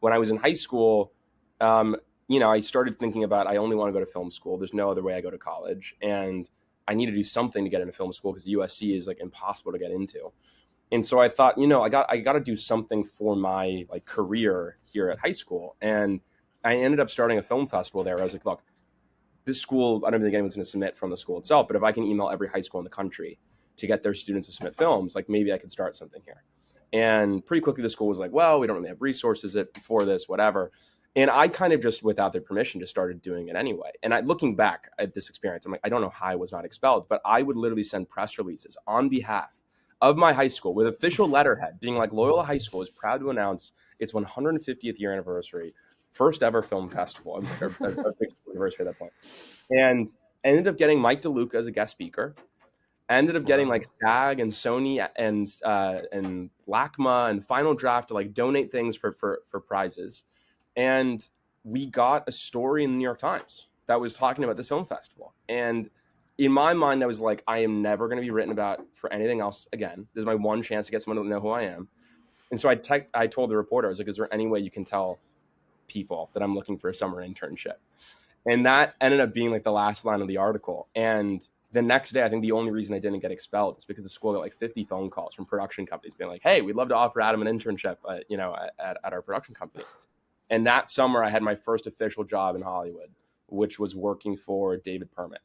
when I was in high school, um, I started thinking about I only want to go to film school. There's no other way I go to college, and I need to do something to get into film school because USC is like impossible to get into. And so I thought, I got to do something for my like career here at high school, and I ended up starting a film festival there. I was like, look, this school, I don't think anyone's going to submit from the school itself, but if I can email every high school in the country to get their students to submit films, like maybe I could start something here. And pretty quickly, the school was like, well, we don't really have resources for this, whatever. And I kind of just, without their permission, just started doing it anyway. And looking back at this experience, I'm like, I don't know how I was not expelled, but I would literally send press releases on behalf of my high school with official letterhead being like, Loyola High School is proud to announce its 150th year anniversary, first ever film festival. It was like our big anniversary at that point. And I ended up getting Mike DeLuca as a guest speaker. I ended up getting like SAG and Sony and LACMA and Final Draft to like donate things for prizes. And we got a story in the New York Times that was talking about this film festival. And in my mind, I was like, I am never going to be written about for anything else again. This is my one chance to get someone to know who I am. And so I told the reporter, I was like, is there any way you can tell people that I'm looking for a summer internship? And that ended up being like the last line of the article. And the next day, I think the only reason I didn't get expelled is because the school got like 50 phone calls from production companies being like, hey, we'd love to offer Adam an internship at our production company. And that summer, I had my first official job in Hollywood, which was working for David Permit.